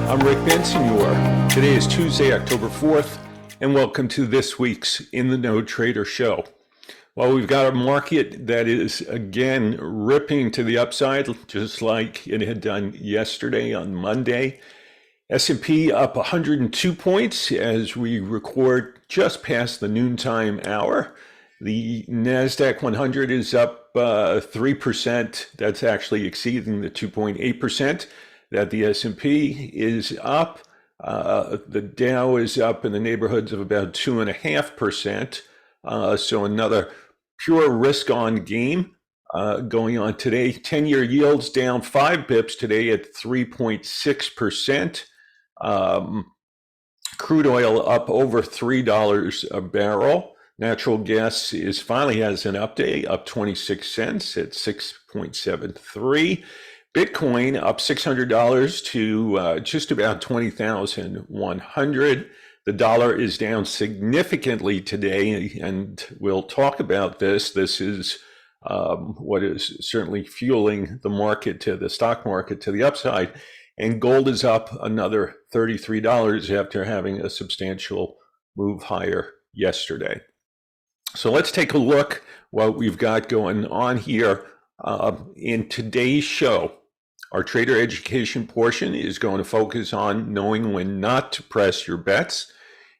I'm Rick Bensignor. Today is Tuesday, October 4th, and welcome to this week's In the Know Trader Show. Well, we've got a market that is again ripping to the upside, just like it had done yesterday on Monday. S&P up 102 points as we record just past the noontime hour. The NASDAQ 100 is up 3%. That's actually exceeding the 2.8% that the S&P is up. The Dow is up in the neighborhoods of about 2.5%. So another pure risk-on game going on today. 10-year yields down 5 bips today at 3.6%. Crude oil up over $3 a barrel. Natural gas finally has an update, up 26 cents at 6.73. Bitcoin up $600 to just about 20,100. The dollar is down significantly today, and we'll talk about this. This is what is certainly fueling the market, to the stock market, to the upside. And gold is up another $33 after having a substantial move higher yesterday. So let's take a look what we've got going on here in today's show. Our trader education portion is going to focus on knowing when not to press your bets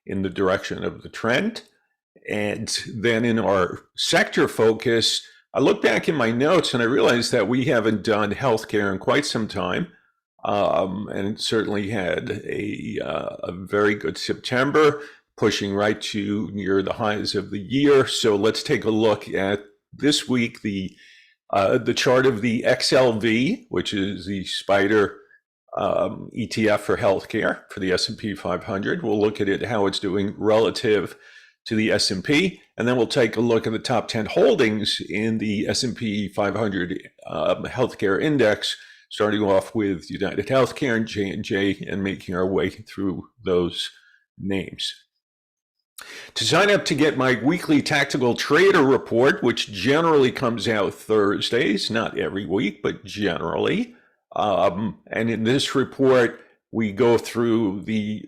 in the direction of the trend. And then in our sector focus, I look back in my notes and I realized that we haven't done healthcare in quite some time. And certainly had a very good September, pushing right to near the highs of the year. So let's take a look at this week, the chart of the XLV, which is the Spider ETF for healthcare for the S&P 500. We'll look at it, how it's doing relative to the S&P, and then we'll take a look at the top 10 holdings in the S&P 500 healthcare index, starting off with United Healthcare and J&J, and making our way through those names. To sign up to get my weekly tactical trader report, which generally comes out Thursdays, not every week, but generally. And in this report, we go through the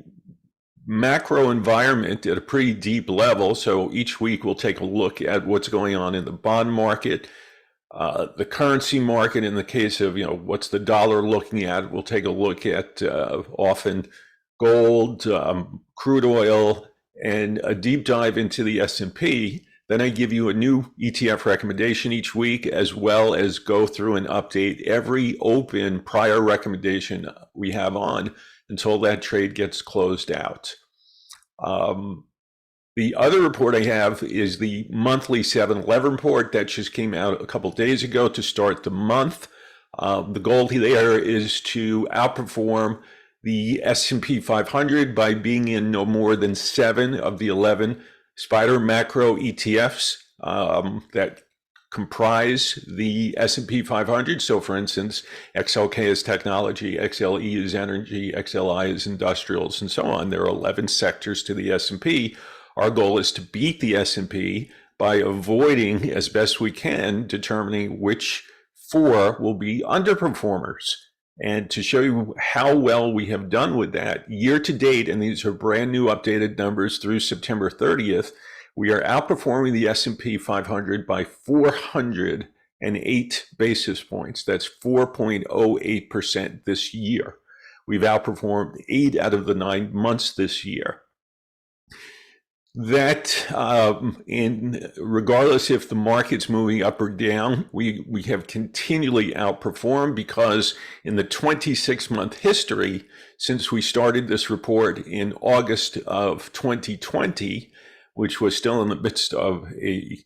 macro environment at a pretty deep level. So each week we'll take a look at what's going on in the bond market, the currency market. In the case of, what's the dollar looking at, we'll take a look at often gold, crude oil, and a deep dive into the S&P. Then I give you a new ETF recommendation each week, as well as go through and update every open prior recommendation we have on until that trade gets closed out. The other report I have is the monthly 7-11 report that just came out a couple days ago to start the month. The goal there is to outperform the S&P 500 by being in no more than 7 of the 11 Spider macro ETFs that comprise the S&P 500. So for instance, XLK is technology, XLE is energy, XLI is industrials, and so on. There are 11 sectors to the S&P. Our goal is to beat the S&P by avoiding, as best we can, determining which 4 will be underperformers. And to show you how well we have done with that, year to date, and these are brand new updated numbers through September 30th, we are outperforming the S&P 500 by 408 basis points. That's 4.08% this year. We've outperformed 8 out of the 9 months this year. That, regardless if the market's moving up or down, we have continually outperformed, because in the 26-month history since we started this report in August of 2020, which was still in the midst of a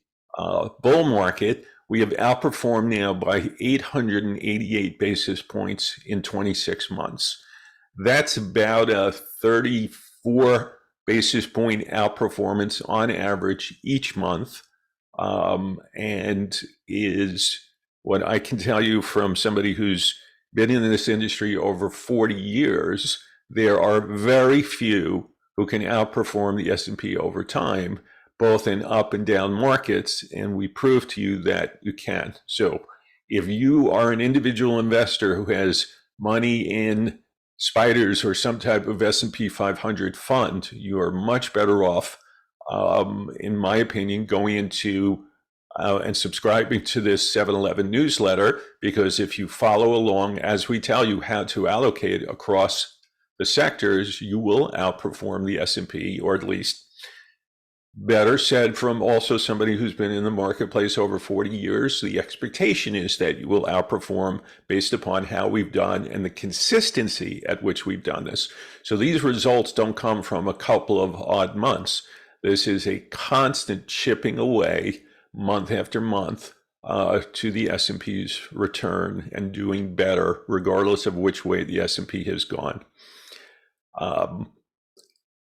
bull market, we have outperformed now by 888 basis points in 26 months. That's about a 34 basis point outperformance on average each month, and is what I can tell you from somebody who's been in this industry over 40 years. There are very few who can outperform the S&P over time, both in up and down markets, and we prove to you that you can. So if you are an individual investor who has money in spiders or some type of S&P 500 fund, you are much better off, in my opinion, going into and subscribing to this 7-Eleven newsletter, because if you follow along as we tell you how to allocate across the sectors, you will outperform the S&P, or at least better said from also somebody who's been in the marketplace over 40 years, the expectation is that you will outperform based upon how we've done and the consistency at which we've done this. So these results don't come from a couple of odd months. This is a constant chipping away month after month to the S&P's return and doing better regardless of which way the S&P has gone.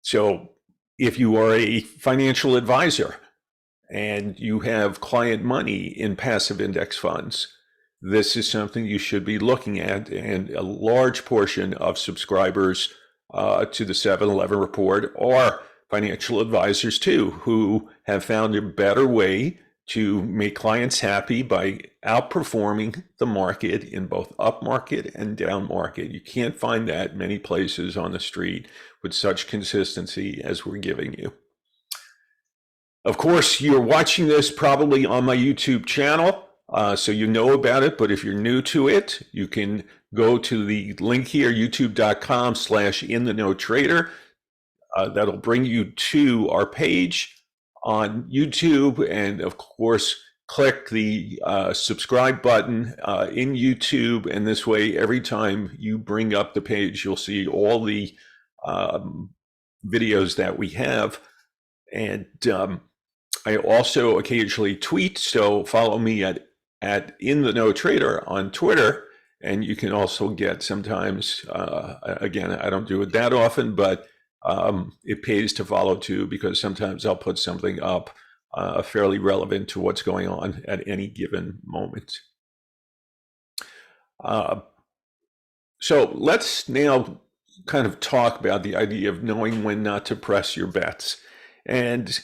So if you are a financial advisor and you have client money in passive index funds, this is something you should be looking at. And a large portion of subscribers to the 7-Eleven report are financial advisors too, who have found a better way to make clients happy by outperforming the market in both up market and down market. You can't find that many places on the street with such consistency as we're giving you. Of course, you're watching this probably on my YouTube channel, so you know about it, but if you're new to it, you can go to the link here, youtube.com/inthenowtrader. That'll bring you to our page on YouTube, and of course click the subscribe button in YouTube, and this way every time you bring up the page you'll see all the videos that we have. And I also occasionally tweet, so follow me at InTheKnowTrader on Twitter, and you can also get sometimes, again, I don't do it that often, but it pays to follow too, because sometimes I'll put something up fairly relevant to what's going on at any given moment. So let's now kind of talk about the idea of knowing when not to press your bets. And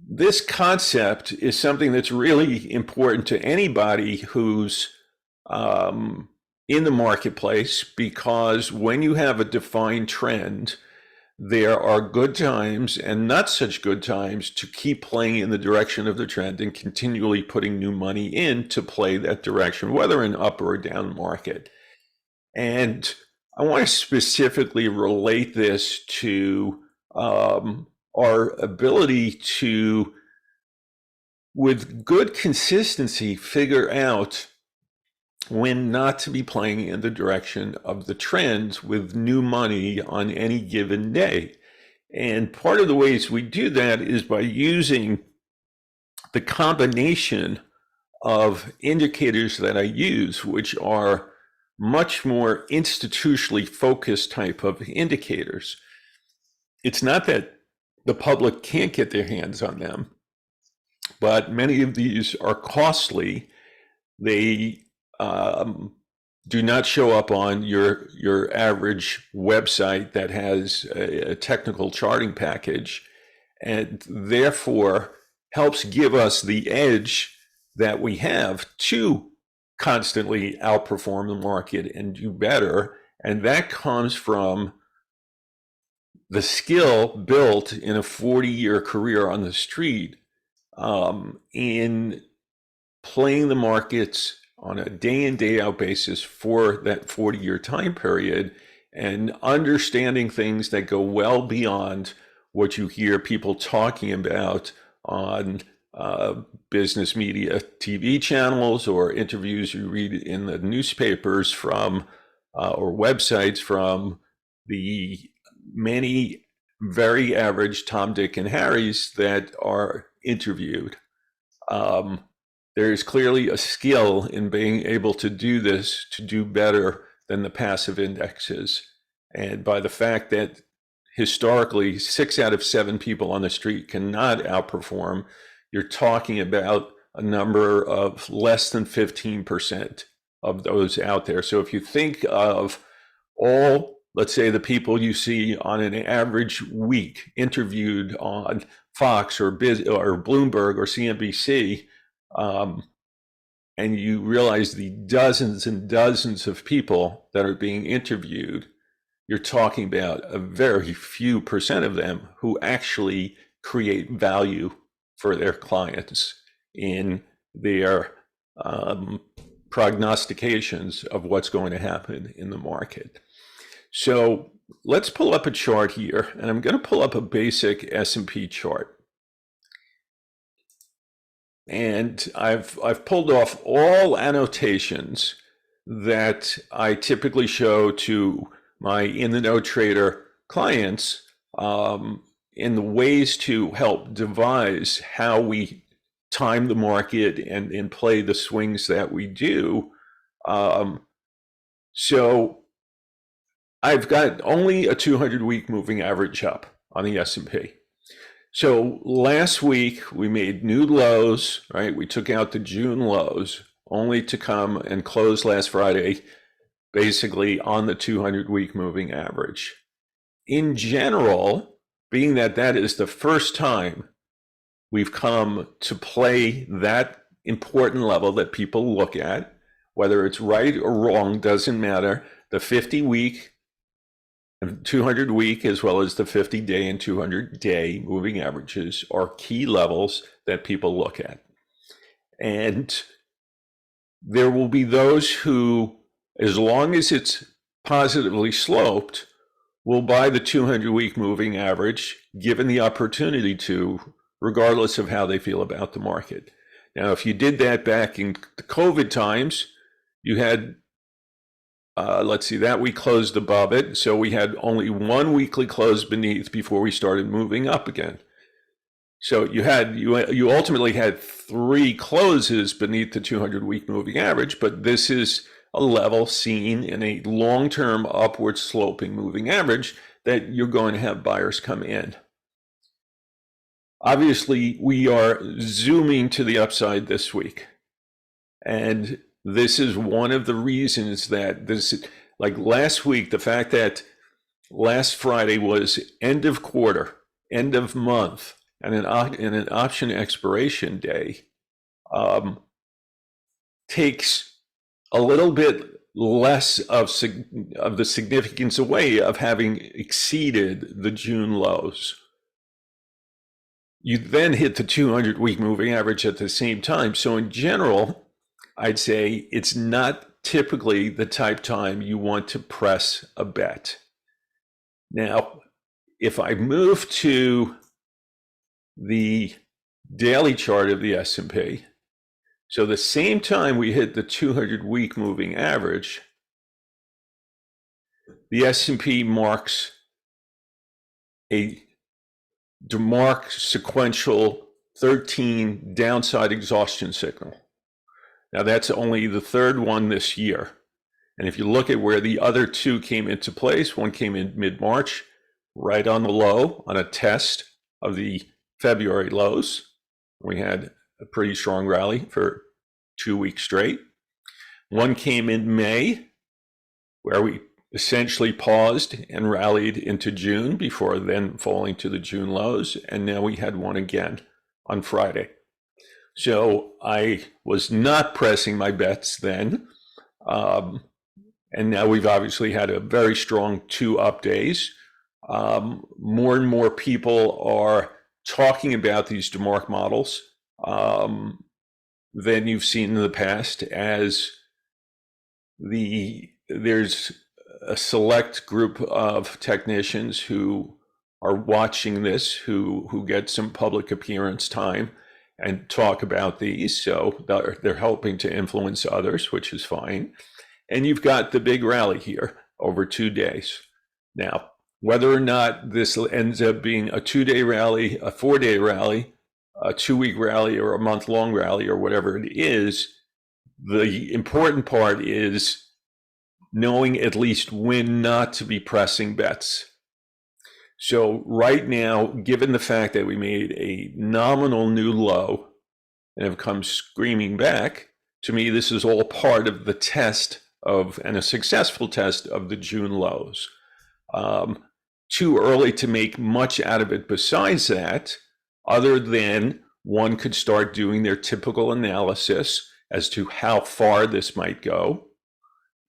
this concept is something that's really important to anybody who's in the marketplace, because when you have a defined trend, there are good times and not such good times to keep playing in the direction of the trend and continually putting new money in to play that direction, whether in up or down market. And I want to specifically relate this to our ability to, with good consistency, figure out when not to be playing in the direction of the trends with new money on any given day. And part of the ways we do that is by using the combination of indicators that I use, which are much more institutionally focused type of indicators. It's not that the public can't get their hands on them, but many of these are costly. They do not show up on your average website that has a technical charting package, and therefore helps give us the edge that we have to constantly outperform the market and do better. And that comes from the skill built in a 40-year career on the street in playing the markets on a day in, day out basis for that 40-year time period, and understanding things that go well beyond what you hear people talking about on business media TV channels or interviews you read in the newspapers from or websites from the many very average Tom, Dick, and Harrys that are interviewed. There's clearly a skill in being able to do this, to do better than the passive indexes. And by the fact that historically 6 out of 7 people on the street cannot outperform, you're talking about a number of less than 15% of those out there. So if you think of all, let's say, the people you see on an average week interviewed on Fox or Bloomberg or CNBC, and you realize the dozens and dozens of people that are being interviewed, you're talking about a very few percent of them who actually create value for their clients in their prognostications of what's going to happen in the market. So let's pull up a chart here, and I'm going to pull up a basic S&P chart. And I've pulled off all annotations that I typically show to my in-the-know trader clients in the ways to help devise how we time the market and play the swings that we do. So I've got only a 200-week moving average up on the S&P. So last week we made new lows, right? We took out the June lows only to come and close last Friday basically on the 200-week moving average. In general, being that that is the first time we've come to play that important level that people look at, whether it's right or wrong, doesn't matter. The 50-week and 200-week, as well as the 50-day and 200-day moving averages, are key levels that people look at. And there will be those who, as long as it's positively sloped, will buy the 200-week moving average, given the opportunity to, regardless of how they feel about the market. Now, if you did that back in the COVID times, you had let's see, that we closed above it. So we had only one weekly close beneath before we started moving up again. So you ultimately had 3 closes beneath the 200-week moving average, but this is a level seen in a long-term upward sloping moving average that you're going to have buyers come in. Obviously, we are zooming to the upside this week. And this is one of the reasons that this, like last week, the fact that last Friday was end of quarter, end of month, and an option expiration day takes a little bit less of the significance away of having exceeded the June lows. You then hit the 200-week moving average at the same time. So in general, I'd say it's not typically the type time you want to press a bet. Now, if I move to the daily chart of the S&P, so the same time we hit the 200-week moving average, the S&P marks a sequential 13 downside exhaustion signal. Now, that's only the third one this year. And if you look at where the other 2 came into place, one came in mid-March, right on the low, on a test of the February lows. We had a pretty strong rally for 2 weeks straight. One came in May, where we essentially paused and rallied into June before then falling to the June lows. And now we had one again on Friday. So I was not pressing my bets then. And now we've obviously had a very strong 2 up days. More and more people are talking about these DeMark models than you've seen in the past, as there's a select group of technicians who are watching this, who get some public appearance time and talk about these. So they're helping to influence others, which is fine. And you've got the big rally here over 2 days. Now, whether or not this ends up being a 2-day rally, a 4-day rally, a 2-week rally, or a month-long rally, or whatever it is, the important part is knowing at least when not to be pressing bets. So right now, given the fact that we made a nominal new low and have come screaming back, to me, this is all part of the test of, and a successful test of, the June lows. Too early to make much out of it besides that, other than one could start doing their typical analysis as to how far this might go.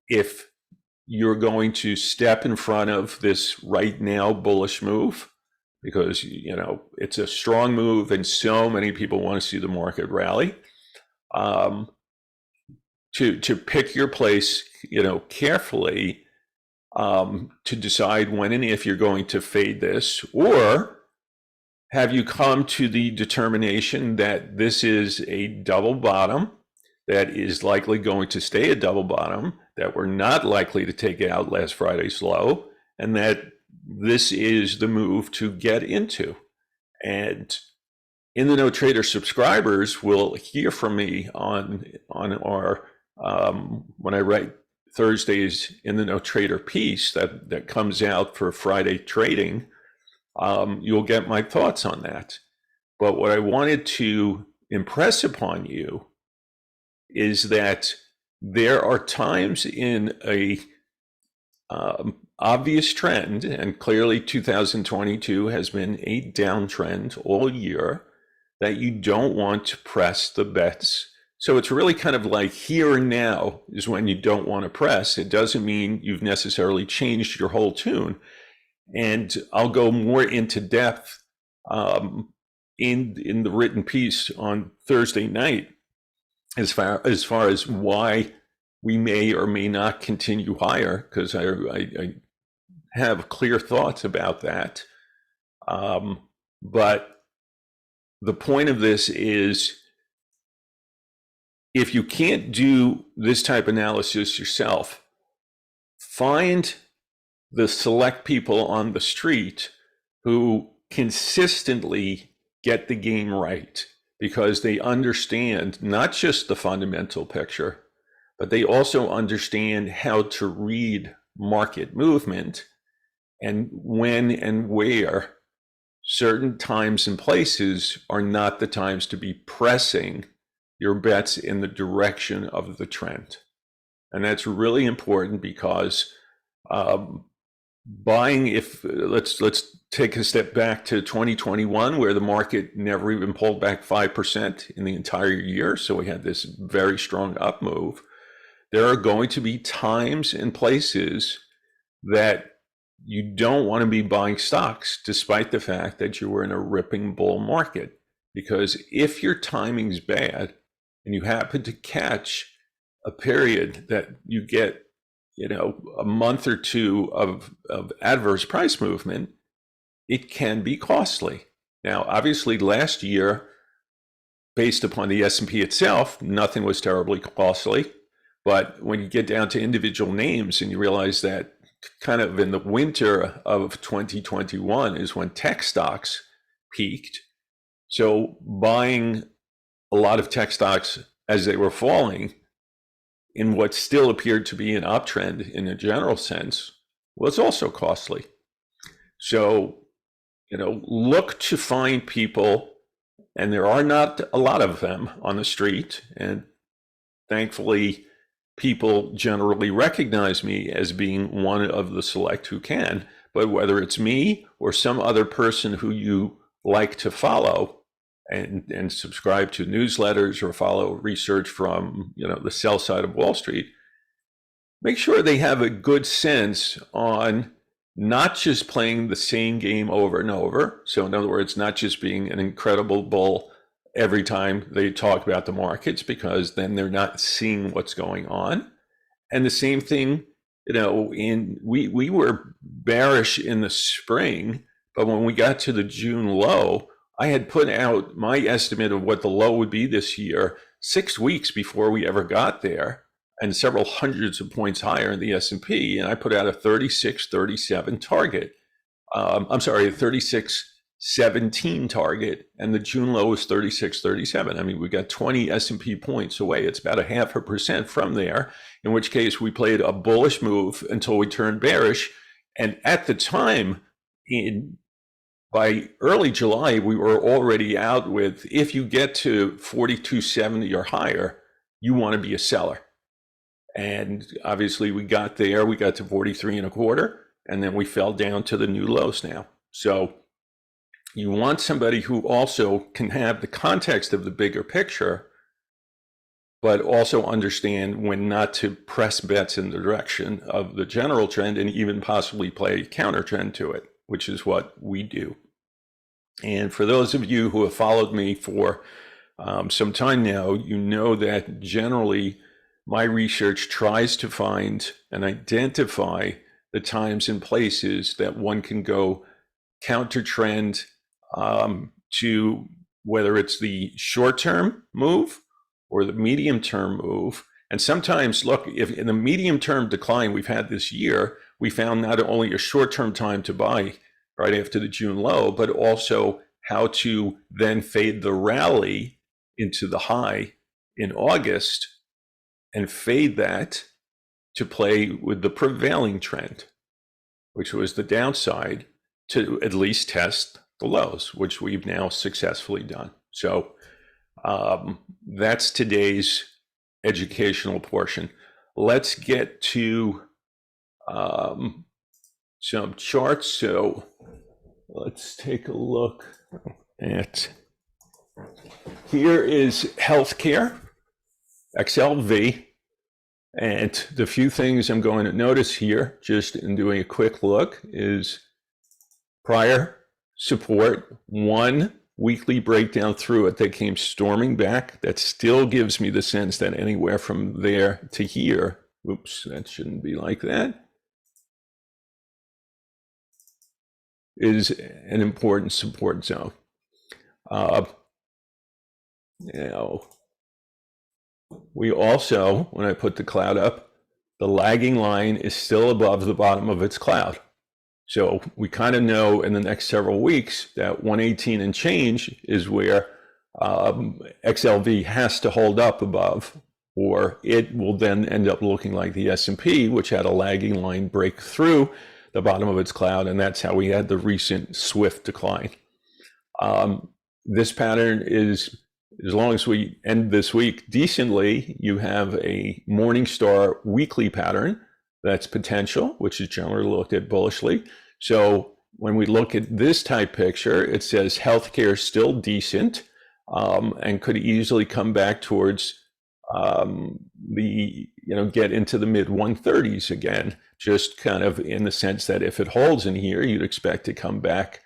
If you're going to step in front of this right now bullish move, because it's a strong move and so many people want to see the market rally. To pick your place, carefully, to decide when and if you're going to fade this, or have you come to the determination that this is a double bottom that is likely going to stay a double bottom, that we're not likely to take out last Friday's low, and that this is the move to get into? And In the No Trader subscribers will hear from me on our when I write Thursdays In the No Trader piece that comes out for Friday trading. You'll get my thoughts on that. But what I wanted to impress upon you is that there are times in a obvious trend, and clearly 2022 has been a downtrend all year, that you don't want to press the bets. So it's really kind of like here and now is when you don't want to press. It doesn't mean you've necessarily changed your whole tune. And I'll go more into depth in the written piece on Thursday night as far as why we may or may not continue higher, because I have clear thoughts about that. But the point of this is, if you can't do this type of analysis yourself, find the select people on the street who consistently get the game right, because they understand not just the fundamental picture, but they also understand how to read market movement and when and where certain times and places are not the times to be pressing your bets in the direction of the trend. And that's really important, because buying, if let's take a step back to 2021, where the market never even pulled back 5% in the entire year. So we had this very strong up move. There are going to be times and places that you don't want to be buying stocks, despite the fact that you were in a ripping bull market. Because if your timing's bad and you happen to catch a period that you get, a month or two of adverse price movement, it can be costly. Now, obviously, last year, based upon the S&P itself, nothing was terribly costly. But when you get down to individual names and you realize that kind of in the winter of 2021 is when tech stocks peaked. So buying a lot of tech stocks as they were falling in what still appeared to be an uptrend in a general sense was also costly. So, look to find people, and there are not a lot of them on the street. And thankfully, people generally recognize me as being one of the select who can. But whether it's me or some other person who you like to follow and subscribe to newsletters or follow research from the sell side of Wall Street, make sure they have a good sense on not just playing the same game over and over. So in other words, not just being an incredible bull every time they talk about the markets, because then they're not seeing what's going on. And the same thing, we were bearish in the spring, but when we got to the June low, I had put out my estimate of what the low would be this year 6 weeks before we ever got there, and several hundreds of points higher in the S&P. And I put out a 36.37 target. A 36.17 target, and the June low was 36.37. I mean, we got 20 S&P points away. It's about 0.5% from there, in which case we played a bullish move until we turned bearish. And at the time, by early July, we were already out with, if you get to 42.70 or higher, you want to be a seller. And obviously we got there, we got to 43.25, and then we fell down to the new lows now. So you want somebody who also can have the context of the bigger picture, but also understand when not to press bets in the direction of the general trend and even possibly play counter trend to it, which is what we do. And for those of you who have followed me for some time now, you know that generally my research tries to find and identify the times and places that one can go counter trend to, whether it's the short-term move or the medium-term move. And sometimes, look, if in the medium-term decline we've had this year, we found not only a short-term time to buy right after the June low, but also how to then fade the rally into the high in August and fade that to play with the prevailing trend, which was the downside, to at least test the lows, which we've now successfully done. So that's today's educational portion. Let's get to some charts. So let's take a look at, here is Heath Care, XLV. And the few things I'm going to notice here, just in doing a quick look, is prior support, one weekly breakdown through it that came storming back. That still gives me the sense that anywhere from there to here, oops, that shouldn't be like that, is an important support zone. Now, we also, when I put the cloud up, the lagging line is still above the bottom of its cloud. So we kind of know in the next several weeks that 118 and change is where XLV has to hold up above, or it will then end up looking like the S&P, which had a lagging line break through the bottom of its cloud, and that's how we had the recent swift decline. This pattern is, as long as we end this week decently, you have a Morningstar weekly pattern that's potential, which is generally looked at bullishly. So when we look at this type picture, it says healthcare is still decent and could easily come back towards get into the mid 130s again, just kind of in the sense that if it holds in here, you'd expect to come back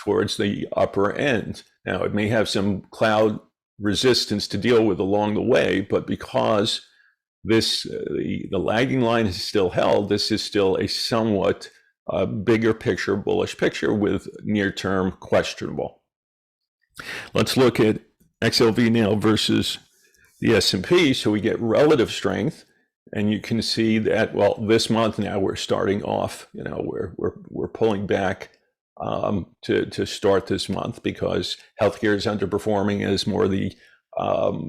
towards the upper end. Now, it may have some cloud resistance to deal with along the way, but because this the lagging line is still held, this is still a somewhat bigger picture, bullish picture with near-term questionable. Let's look at XLV now versus the S&P, so we get relative strength, and you can see that, well, this month now we're starting off, we're pulling back to start this month because healthcare is underperforming as more of the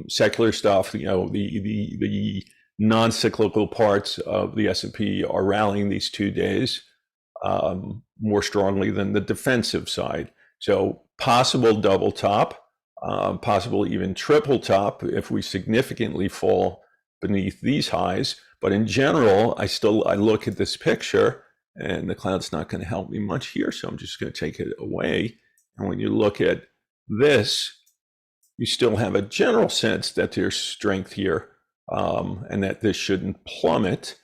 secular stuff, the non-cyclical parts of the S&P are rallying these 2 days more strongly than the defensive side. So possible double top, possible even triple top if we significantly fall beneath these highs. But in general, I look at this picture, and the cloud's not going to help me much here, so I'm just going to take it away. And when you look at this, you still have a general sense that there's strength here and that this shouldn't plummet.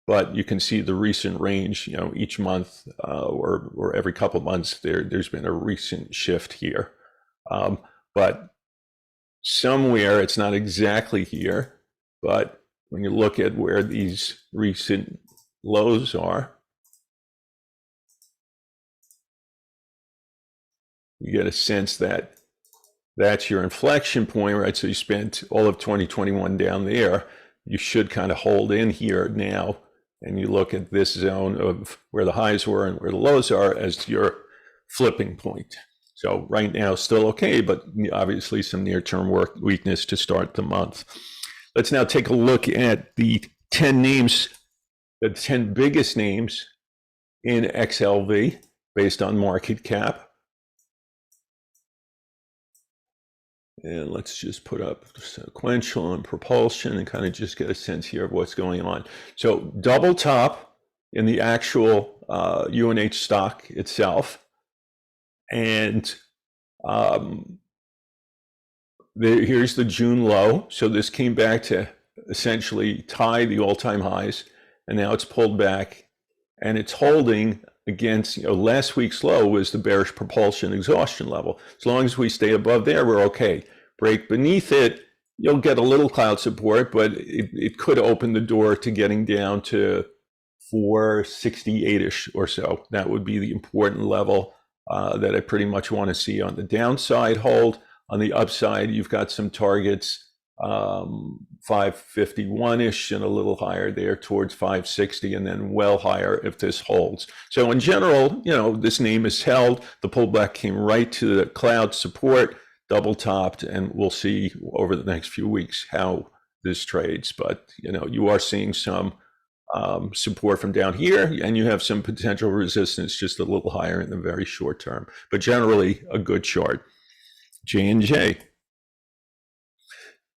But you can see the recent range, each month or every couple of months, there's been a recent shift here. But somewhere, it's not exactly here, but when you look at where these recent lows are, you get a sense that that's your inflection point, right? So you spent all of 2021 down there. You should kind of hold in here now, and you look at this zone of where the highs were and where the lows are as your flipping point. So right now, still okay, but obviously some near-term weakness to start the month. Let's now take a look at the 10 names, the 10 biggest names in XLV based on market cap. And let's just put up sequential and propulsion and kind of just get a sense here of what's going on. So double top in the actual UNH stock itself. And Here's the June low. So this came back to essentially tie the all-time highs, and now it's pulled back, and it's holding against, last week's low was the bearish propulsion exhaustion level. As long as we stay above there, we're okay. Break beneath it, you'll get a little cloud support, but it could open the door to getting down to 468-ish or so. That would be the important level that I pretty much want to see on the downside hold. On the upside, you've got some targets, 551-ish and a little higher there towards 560, and then well higher if this holds. So in general, this name is held. The pullback came right to the cloud support, double topped, and we'll see over the next few weeks how this trades. But, you are seeing some support from down here, and you have some potential resistance just a little higher in the very short term. But generally, a good chart. J&J,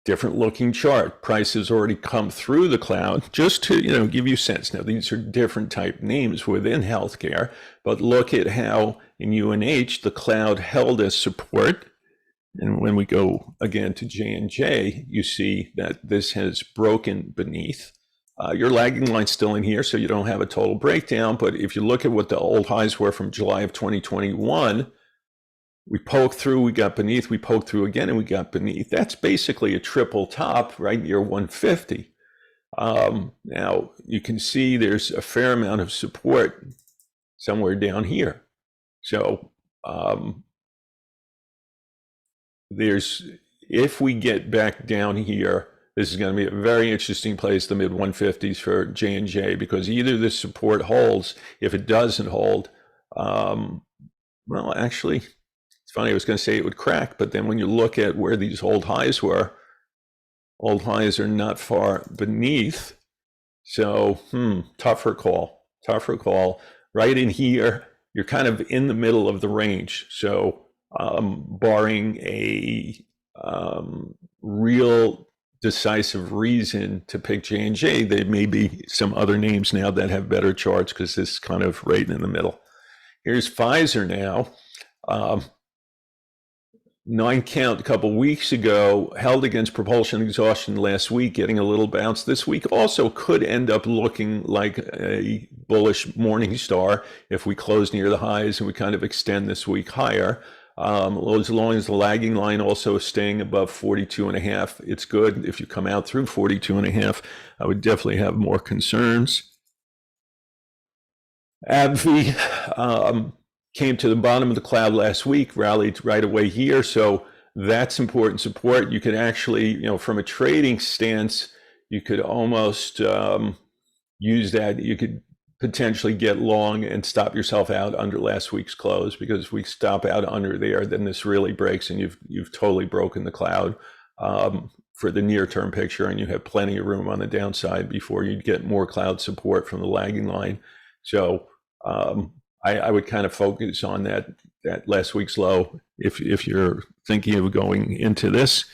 different looking chart. Price has already come through the cloud, just to give you a sense. Now these are different type names within healthcare, but look at how in UNH the cloud held as support, and when we go again to J&J, you see that this has broken beneath. Your lagging line's still in here, so you don't have a total breakdown. But if you look at what the old highs were from July of 2021. We poked through, we got beneath, we poked through again, and we got beneath. That's basically a triple top right near 150. Now, you can see there's a fair amount of support somewhere down here. So if we get back down here, this is going to be a very interesting place, the mid 150s for J&J, because either this support holds. If it doesn't hold, well, actually, it's funny, I was going to say it would crack, but then when you look at where these old highs were, old highs are not far beneath. So, tougher call. Right in here, you're kind of in the middle of the range. So, barring a real decisive reason to pick J&J, there may be some other names now that have better charts, because this is kind of right in the middle. Here's Pfizer now. 9 count a couple weeks ago, held against propulsion exhaustion last week, getting a little bounce this week. Also could end up looking like a bullish morning star if we close near the highs and we kind of extend this week higher. As long as the lagging line also is staying above 42.5, it's good. If you come out through 42.5, I would definitely have more concerns. AbbVie came to the bottom of the cloud last week, rallied right away here. So that's important support. You could actually, from a trading stance, you could almost use that. You could potentially get long and stop yourself out under last week's close, because if we stop out under there, then this really breaks and you've totally broken the cloud for the near-term picture, and you have plenty of room on the downside before you get more cloud support from the lagging line. So I would kind of focus on that last week's low if you're thinking of going into this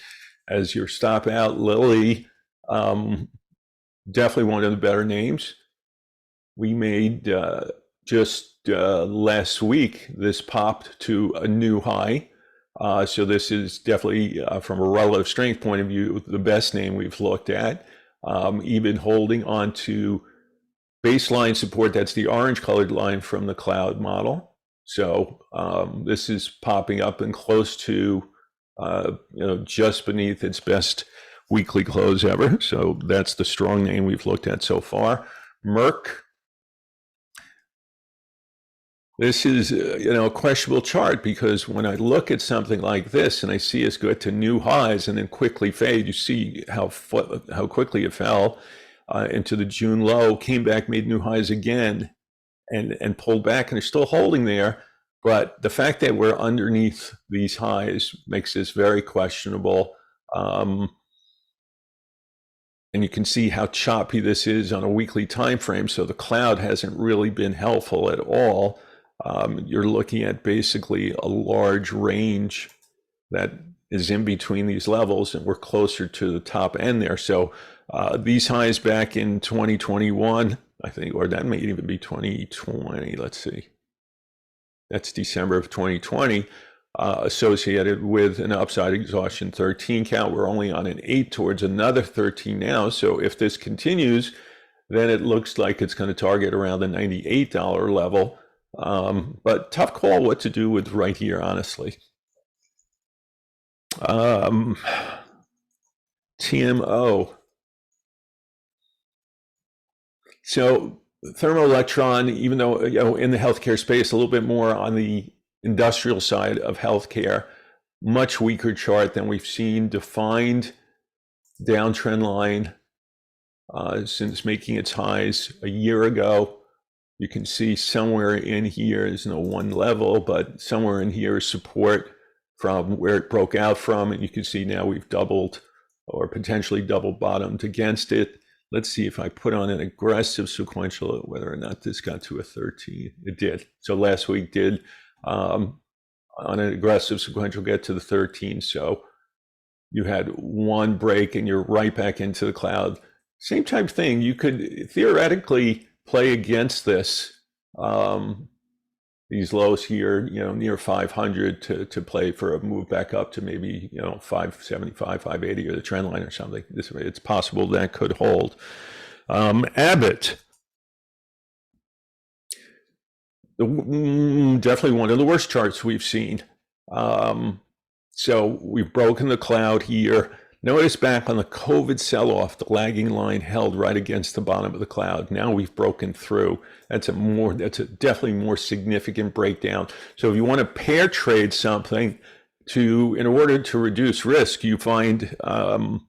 as your stop out. Lilly, definitely one of the better names. We made just last week, this popped to a new high. So this is definitely, from a relative strength point of view, the best name we've looked at. Even holding on to baseline support, that's the orange colored line from the cloud model. So this is popping up and close to, just beneath its best weekly close ever. So that's the strong name we've looked at so far. Merck. This is, a questionable chart, because when I look at something like this and I see us go to new highs and then quickly fade, you see how quickly it fell into the June low, came back, made new highs again, and pulled back, and they're still holding there. But the fact that we're underneath these highs makes this very questionable. And you can see how choppy this is on a weekly time frame. So the cloud hasn't really been helpful at all. You're looking at basically a large range that is in between these levels, and we're closer to the top end there. So these highs back in 2021, I think, or that may even be 2020. Let's see. That's December of 2020. associated with an upside exhaustion 13 count. We're only on an 8 towards another 13 now. So if this continues, then it looks like it's going to target around the $98 level. But tough call what to do with right here, honestly. TMO. So thermoelectron, even though in the healthcare space, a little bit more on the industrial side of healthcare, much weaker chart than we've seen. Defined downtrend line since making its highs a year ago. You can see somewhere in here is no one level, but somewhere in here is support from where it broke out from, and you can see now we've doubled or potentially double bottomed against it. Let's see if I put on an aggressive sequential, whether or not this got to a 13. It did. So last week did on an aggressive sequential get to the 13. So you had one break and you're right back into the cloud. Same type thing. You could theoretically play against this, these lows here, near 500 to play for a move back up to maybe, 575, 580 or the trend line or something. It's possible that could hold. Abbott. Definitely one of the worst charts we've seen. So we've broken the cloud here. Notice back on the COVID sell-off, the lagging line held right against the bottom of the cloud. Now we've broken through. That's a definitely more significant breakdown. So if you want to pair trade something in order to reduce risk, you find a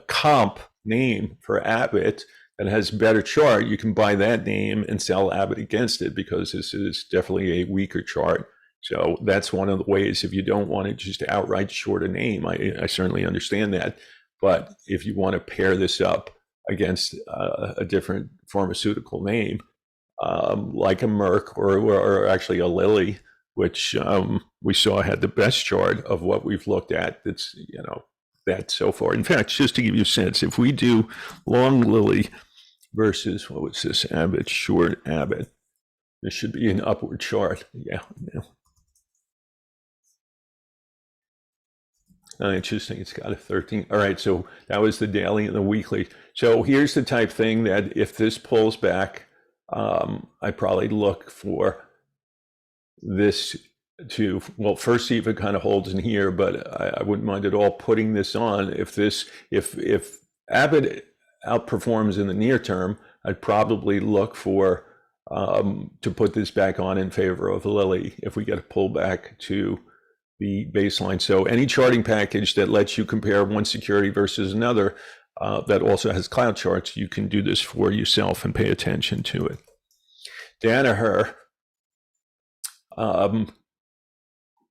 comp name for Abbott that has a better chart. You can buy that name and sell Abbott against it because this is definitely a weaker chart. So that's one of the ways. If you don't want to just outright short a name, I certainly understand that. But if you want to pair this up against a different pharmaceutical name, like a Merck or actually a Lilly, which we saw had the best chart of what we've looked at. That's that so far. In fact, just to give you a sense, if we do long Lilly versus what was this Abbott, short Abbott, there should be an upward chart. Yeah. Interesting. It's got a 13. All right. So that was the daily and the weekly. So here's the type thing that if this pulls back, I probably look for this to, well, first see if it kind of holds in here, but I wouldn't mind at all putting this on. If Abbott outperforms in the near term, I'd probably look for to put this back on in favor of Lilly if we get a pullback to the baseline. So any charting package that lets you compare one security versus another that also has cloud charts, you can do this for yourself and pay attention to it. Danaher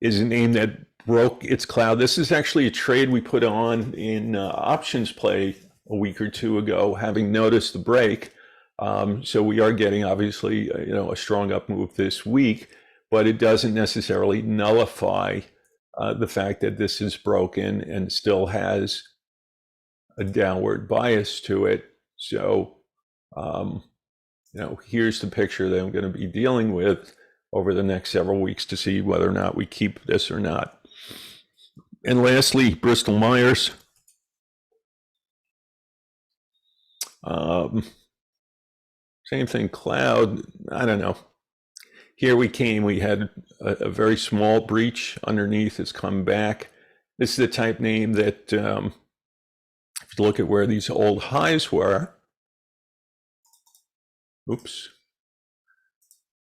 is a name that broke its cloud. This is actually a trade we put on in options play a week or two ago, having noticed the break. So we are getting obviously a strong up move this week, but it doesn't necessarily nullify the fact that this is broken and still has a downward bias to it. So, here's the picture that I'm going to be dealing with over the next several weeks to see whether or not we keep this or not. And lastly, Bristol Myers. Same thing, cloud, I don't know. Here we had a very small breach underneath. It's come back. This is the type name that, if you look at where these old highs were, oops,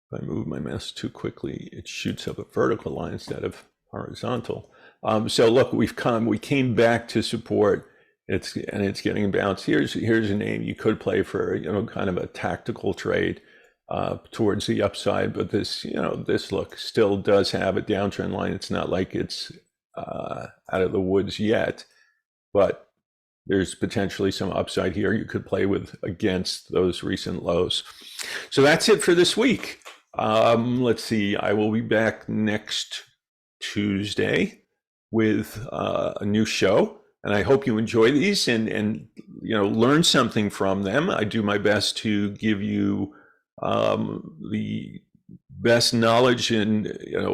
if I move my mouse too quickly, it shoots up a vertical line instead of horizontal. So look, we came back to support. It's getting bounced. Here's a name you could play for, kind of a tactical trade towards the upside, but this look still does have a downtrend line. It's not like it's out of the woods yet, but there's potentially some upside here you could play with against those recent lows. So that's it for this week. Let's see. I will be back next Tuesday with a new show, and I hope you enjoy these and learn something from them. I do my best to give you the best knowledge and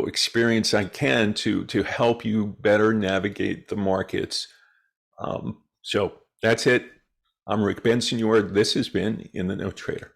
experience I can to help you better navigate the markets. So that's it. I'm Rick Bensignor. This has been In the Know Trader.